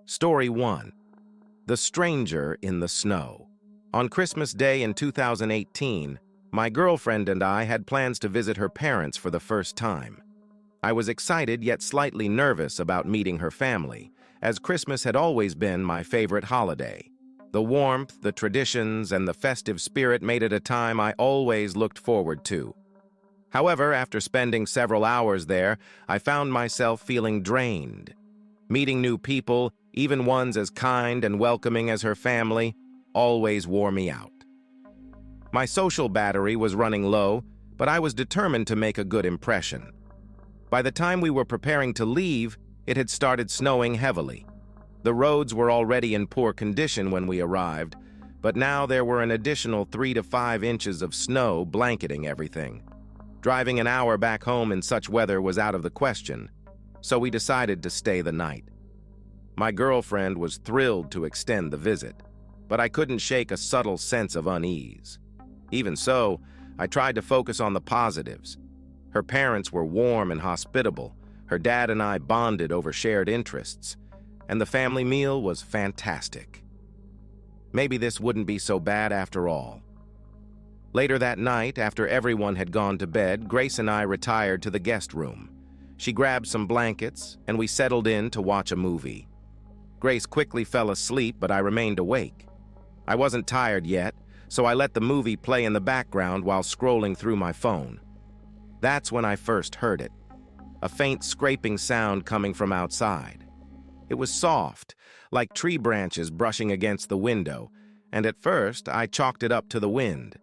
Story 1. The Stranger in the Snow. On Christmas Day in 2018, my girlfriend and I had plans to visit her parents for the first time. I was excited yet slightly nervous about meeting her family, as Christmas had always been my favorite holiday. The warmth, the traditions, and the festive spirit made it a time I always looked forward to. However, after spending several hours there, I found myself feeling drained. Meeting new people, even ones as kind and welcoming as her family, always wore me out. My social battery was running low, but I was determined to make a good impression. By the time we were preparing to leave, it had started snowing heavily. The roads were already in poor condition when we arrived, but now there were an additional 3 to 5 inches of snow blanketing everything. Driving an hour back home in such weather was out of the question, so we decided to stay the night. My girlfriend was thrilled to extend the visit, but I couldn't shake a subtle sense of unease. Even so, I tried to focus on the positives. Her parents were warm and hospitable, her dad and I bonded over shared interests, and the family meal was fantastic. Maybe this wouldn't be so bad after all. Later that night, after everyone had gone to bed, Grace and I retired to the guest room. She grabbed some blankets, and we settled in to watch a movie. Grace quickly fell asleep, but I remained awake. I wasn't tired yet, so I let the movie play in the background while scrolling through my phone. That's when I first heard it, a faint scraping sound coming from outside. It was soft, like tree branches brushing against the window, and at first I chalked it up to the wind.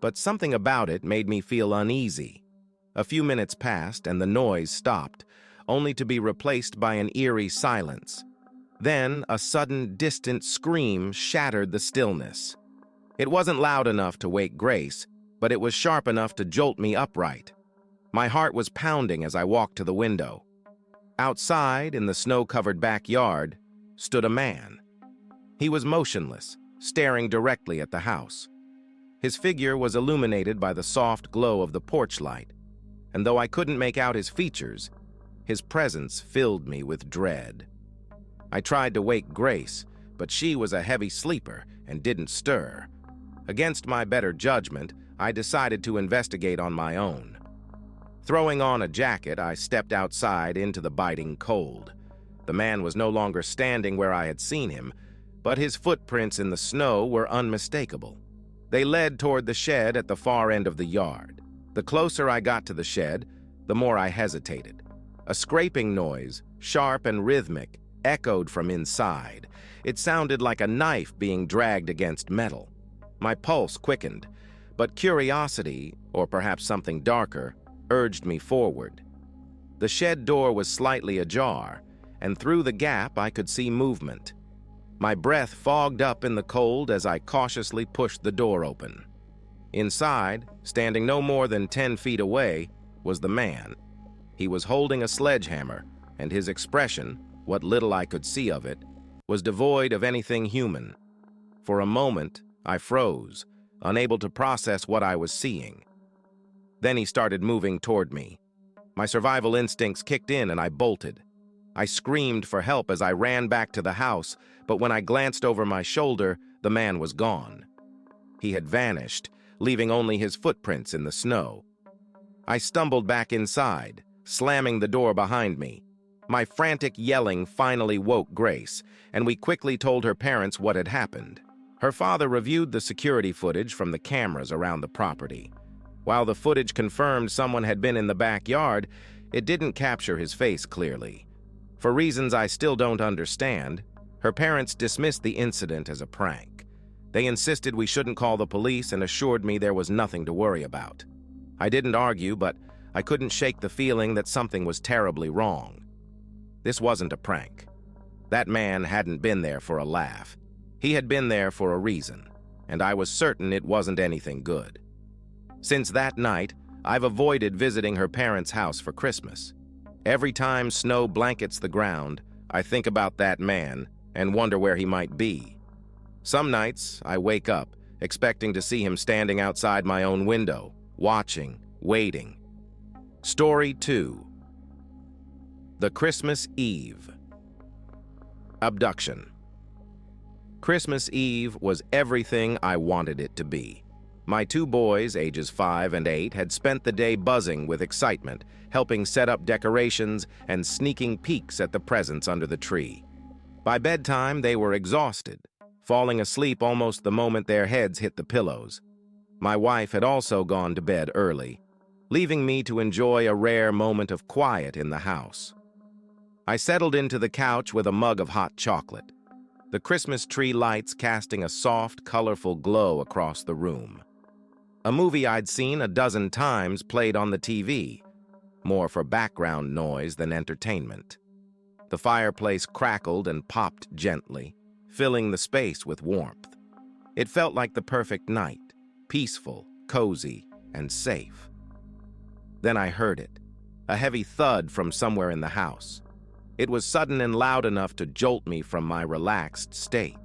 But something about it made me feel uneasy. A few minutes passed and the noise stopped, only to be replaced by an eerie silence. Then a sudden, distant scream shattered the stillness. It wasn't loud enough to wake Grace, but it was sharp enough to jolt me upright. My heart was pounding as I walked to the window. Outside, in the snow-covered backyard, stood a man. He was motionless, staring directly at the house. His figure was illuminated by the soft glow of the porch light, and though I couldn't make out his features, his presence filled me with dread. I tried to wake Grace, but she was a heavy sleeper and didn't stir. Against my better judgment, I decided to investigate on my own. Throwing on a jacket, I stepped outside into the biting cold. The man was no longer standing where I had seen him, but his footprints in the snow were unmistakable. They led toward the shed at the far end of the yard. The closer I got to the shed, the more I hesitated. A scraping noise, sharp and rhythmic, echoed from inside. It sounded like a knife being dragged against metal. My pulse quickened, but curiosity, or perhaps something darker, urged me forward. The shed door was slightly ajar, and through the gap I could see movement. My breath fogged up in the cold as I cautiously pushed the door open. Inside, standing no more than 10 feet away, was the man. He was holding a sledgehammer, and his expression, what little I could see of it, was devoid of anything human. For a moment, I froze, unable to process what I was seeing. Then he started moving toward me. My survival instincts kicked in and I bolted. I screamed for help as I ran back to the house, but when I glanced over my shoulder, the man was gone. He had vanished, leaving only his footprints in the snow. I stumbled back inside, slamming the door behind me. My frantic yelling finally woke Grace, and we quickly told her parents what had happened. Her father reviewed the security footage from the cameras around the property. While the footage confirmed someone had been in the backyard, it didn't capture his face clearly. For reasons I still don't understand, her parents dismissed the incident as a prank. They insisted we shouldn't call the police and assured me there was nothing to worry about. I didn't argue, but I couldn't shake the feeling that something was terribly wrong. This wasn't a prank. That man hadn't been there for a laugh. He had been there for a reason, and I was certain it wasn't anything good. Since that night, I've avoided visiting her parents' house for Christmas. Every time snow blankets the ground, I think about that man and wonder where he might be. Some nights, I wake up, expecting to see him standing outside my own window, watching, waiting. Story 2. The Christmas Eve. Abduction. Christmas Eve was everything I wanted it to be. My two boys, ages 5 and 8, had spent the day buzzing with excitement, helping set up decorations and sneaking peeks at the presents under the tree. By bedtime, they were exhausted, falling asleep almost the moment their heads hit the pillows. My wife had also gone to bed early, leaving me to enjoy a rare moment of quiet in the house. I settled into the couch with a mug of hot chocolate, the Christmas tree lights casting a soft, colorful glow across the room. A movie I'd seen a dozen times played on the TV, more for background noise than entertainment. The fireplace crackled and popped gently, filling the space with warmth. It felt like the perfect night, peaceful, cozy, and safe. Then I heard it, a heavy thud from somewhere in the house. It was sudden and loud enough to jolt me from my relaxed state.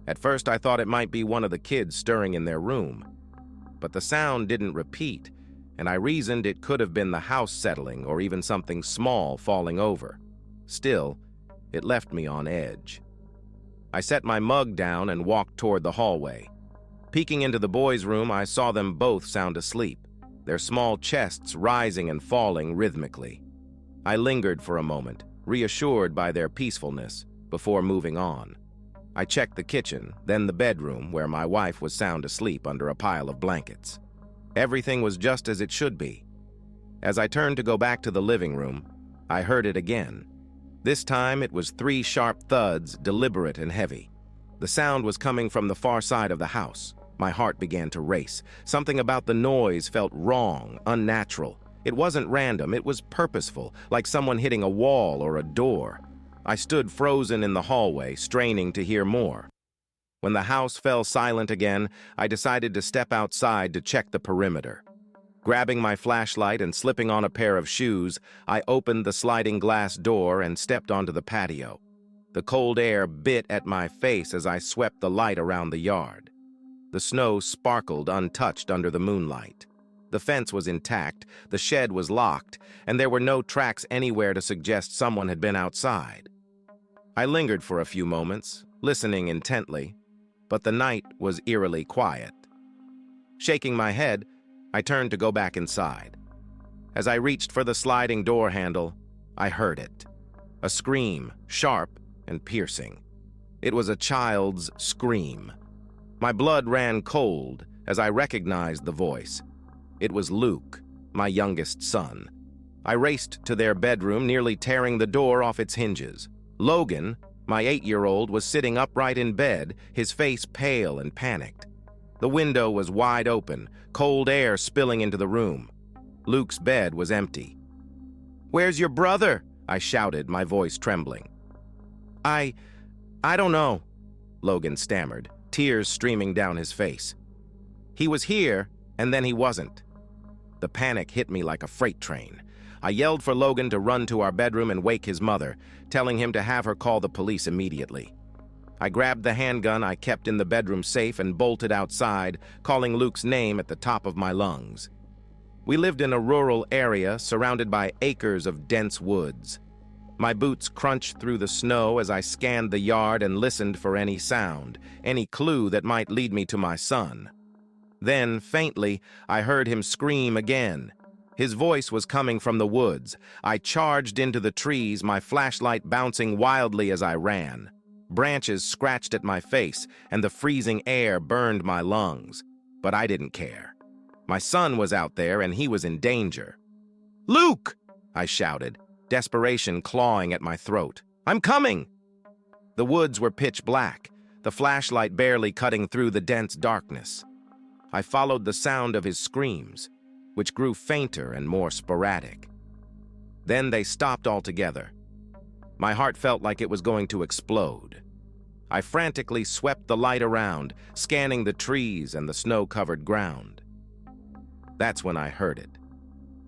At first, I thought it might be one of the kids stirring in their room. But the sound didn't repeat, and I reasoned it could have been the house settling or even something small falling over. Still, it left me on edge. I set my mug down and walked toward the hallway. Peeking into the boys' room, I saw them both sound asleep, their small chests rising and falling rhythmically. I lingered for a moment, reassured by their peacefulness, before moving on. I checked the kitchen, then the bedroom, where my wife was sound asleep under a pile of blankets. Everything was just as it should be. As I turned to go back to the living room, I heard it again. This time it was 3 sharp thuds, deliberate and heavy. The sound was coming from the far side of the house. My heart began to race. Something about the noise felt wrong, unnatural. It wasn't random, it was purposeful, like someone hitting a wall or a door. I stood frozen in the hallway, straining to hear more. When the house fell silent again, I decided to step outside to check the perimeter. Grabbing my flashlight and slipping on a pair of shoes, I opened the sliding glass door and stepped onto the patio. The cold air bit at my face as I swept the light around the yard. The snow sparkled untouched under the moonlight. The fence was intact, the shed was locked, and there were no tracks anywhere to suggest someone had been outside. I lingered for a few moments, listening intently, but the night was eerily quiet. Shaking my head, I turned to go back inside. As I reached for the sliding door handle, I heard it. A scream, sharp and piercing. It was a child's scream. My blood ran cold as I recognized the voice. It was Luke, my youngest son. I raced to their bedroom, nearly tearing the door off its hinges. Logan, my 8-year-old, was sitting upright in bed, his face pale and panicked. The window was wide open, cold air spilling into the room. Luke's bed was empty. "Where's your brother?" I shouted, my voice trembling. I don't know," Logan stammered, tears streaming down his face. "He was here, and then he wasn't." The panic hit me like a freight train. I yelled for Logan to run to our bedroom and wake his mother, telling him to have her call the police immediately. I grabbed the handgun I kept in the bedroom safe and bolted outside, calling Luke's name at the top of my lungs. We lived in a rural area surrounded by acres of dense woods. My boots crunched through the snow as I scanned the yard and listened for any sound, any clue that might lead me to my son. Then, faintly, I heard him scream again. His voice was coming from the woods. I charged into the trees, my flashlight bouncing wildly as I ran. Branches scratched at my face, and the freezing air burned my lungs. But I didn't care. My son was out there, and he was in danger. "Luke!" I shouted, desperation clawing at my throat. "I'm coming!" The woods were pitch black, the flashlight barely cutting through the dense darkness. I followed the sound of his screams, which grew fainter and more sporadic. Then they stopped altogether. My heart felt like it was going to explode. I frantically swept the light around, scanning the trees and the snow-covered ground. That's when I heard it,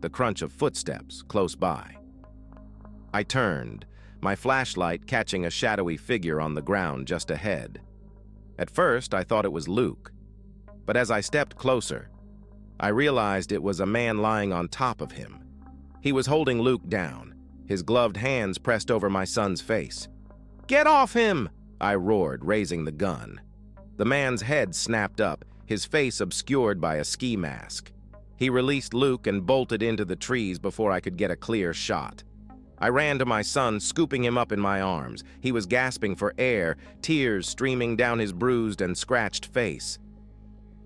the crunch of footsteps close by. I turned, my flashlight catching a shadowy figure on the ground just ahead. At first, I thought it was Luke, but as I stepped closer, I realized it was a man lying on top of him. He was holding Luke down, his gloved hands pressed over my son's face. "Get off him!" I roared, raising the gun. The man's head snapped up, his face obscured by a ski mask. He released Luke and bolted into the trees before I could get a clear shot. I ran to my son, scooping him up in my arms. He was gasping for air, tears streaming down his bruised and scratched face.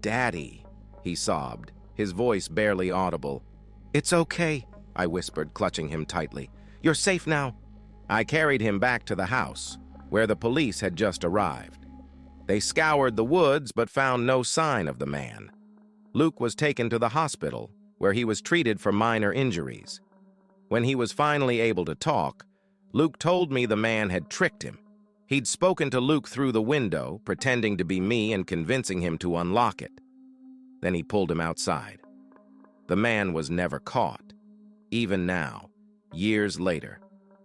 "Daddy," he sobbed, his voice barely audible. "It's okay," I whispered, clutching him tightly. "You're safe now." I carried him back to the house, where the police had just arrived. They scoured the woods but found no sign of the man. Luke was taken to the hospital, where he was treated for minor injuries. When he was finally able to talk, Luke told me the man had tricked him. He'd spoken to Luke through the window, pretending to be me and convincing him to unlock it. Then he pulled him outside. The man was never caught. Even now, years later,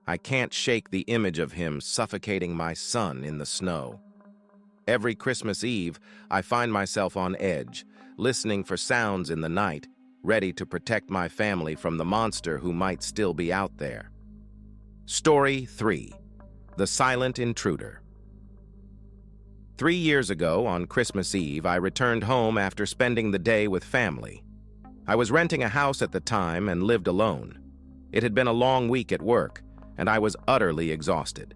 I can't shake the image of him suffocating my son in the snow. Every Christmas Eve, I find myself on edge, listening for sounds in the night, ready to protect my family from the monster who might still be out there. Story 3. The Silent Intruder. 3 years ago, on Christmas Eve, I returned home after spending the day with family. I was renting a house at the time and lived alone. It had been a long week at work, and I was utterly exhausted.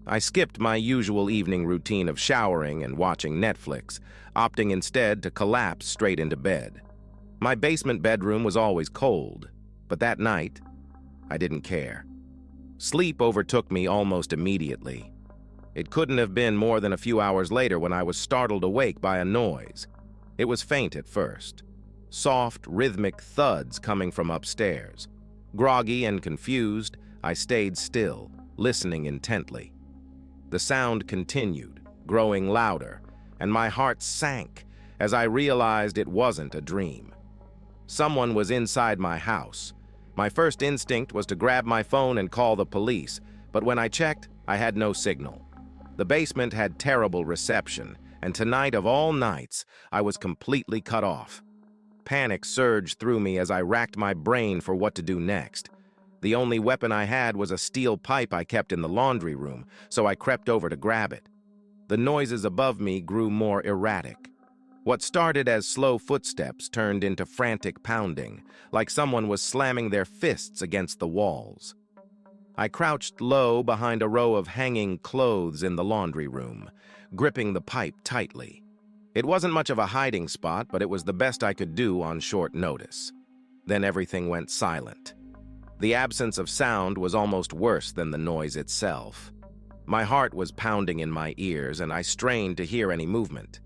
I skipped my usual evening routine of showering and watching Netflix, opting instead to collapse straight into bed. My basement bedroom was always cold, but that night, I didn't care. Sleep overtook me almost immediately. It couldn't have been more than a few hours later when I was startled awake by a noise. It was faint at first. Soft, rhythmic thuds coming from upstairs. Groggy and confused, I stayed still, listening intently. The sound continued, growing louder, and my heart sank as I realized it wasn't a dream. Someone was inside my house. My first instinct was to grab my phone and call the police, but when I checked, I had no signal. The basement had terrible reception, and tonight of all nights, I was completely cut off. Panic surged through me as I racked my brain for what to do next. The only weapon I had was a steel pipe I kept in the laundry room, so I crept over to grab it. The noises above me grew more erratic. What started as slow footsteps turned into frantic pounding, like someone was slamming their fists against the walls. I crouched low behind a row of hanging clothes in the laundry room, gripping the pipe tightly. It wasn't much of a hiding spot, but it was the best I could do on short notice. Then everything went silent. The absence of sound was almost worse than the noise itself. My heart was pounding in my ears, and I strained to hear any movement.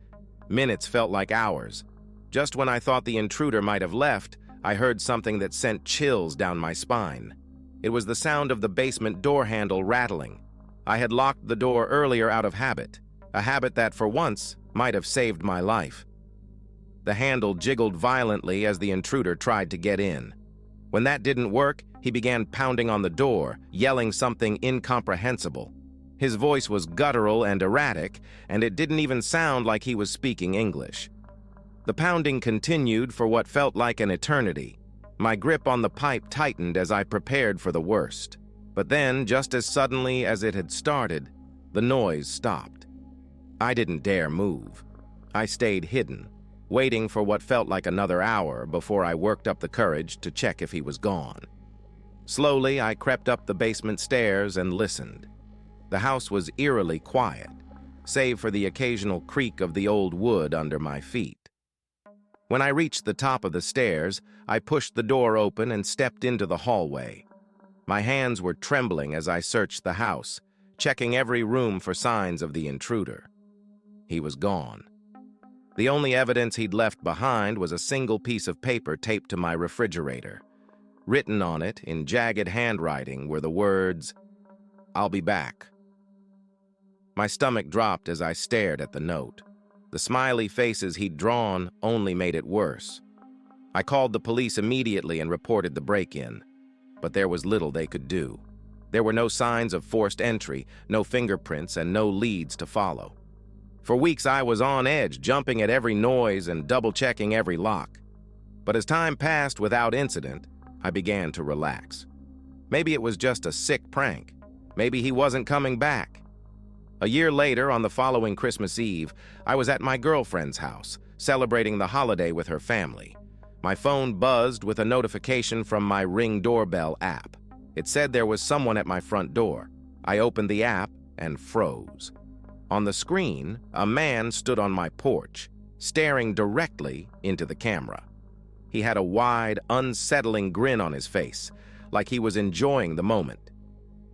Minutes felt like hours. Just when I thought the intruder might have left, I heard something that sent chills down my spine. It was the sound of the basement door handle rattling. I had locked the door earlier out of habit, a habit that, for once, might have saved my life. The handle jiggled violently as the intruder tried to get in. When that didn't work, he began pounding on the door, yelling something incomprehensible. His voice was guttural and erratic, and it didn't even sound like he was speaking English. The pounding continued for what felt like an eternity. My grip on the pipe tightened as I prepared for the worst. But then, just as suddenly as it had started, the noise stopped. I didn't dare move. I stayed hidden, waiting for what felt like another hour before I worked up the courage to check if he was gone. Slowly, I crept up the basement stairs and listened. The house was eerily quiet, save for the occasional creak of the old wood under my feet. When I reached the top of the stairs, I pushed the door open and stepped into the hallway. My hands were trembling as I searched the house, checking every room for signs of the intruder. He was gone. The only evidence he'd left behind was a single piece of paper taped to my refrigerator. Written on it, in jagged handwriting, were the words, "I'll be back." My stomach dropped as I stared at the note. The smiley faces he'd drawn only made it worse. I called the police immediately and reported the break-in, but there was little they could do. There were no signs of forced entry, no fingerprints, and no leads to follow. For weeks I was on edge, jumping at every noise and double-checking every lock. But as time passed without incident, I began to relax. Maybe it was just a sick prank. Maybe he wasn't coming back. A year later, on the following Christmas Eve, I was at my girlfriend's house, celebrating the holiday with her family. My phone buzzed with a notification from my Ring doorbell app. It said there was someone at my front door. I opened the app and froze. On the screen, a man stood on my porch, staring directly into the camera. He had a wide, unsettling grin on his face, like he was enjoying the moment.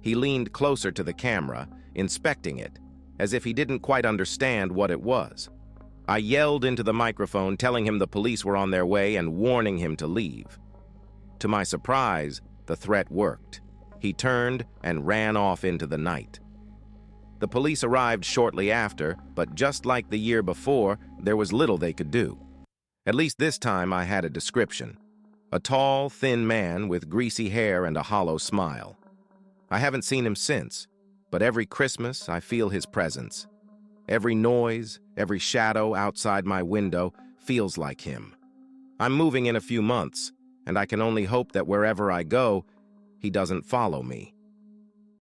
He leaned closer to the camera, inspecting it, as if he didn't quite understand what it was. I yelled into the microphone, telling him the police were on their way and warning him to leave. To my surprise, the threat worked. He turned and ran off into the night. The police arrived shortly after, but just like the year before, there was little they could do. At least this time I had a description. A tall, thin man with greasy hair and a hollow smile. I haven't seen him since, but every Christmas I feel his presence. Every noise, every shadow outside my window feels like him. I'm moving in a few months, and I can only hope that wherever I go, he doesn't follow me.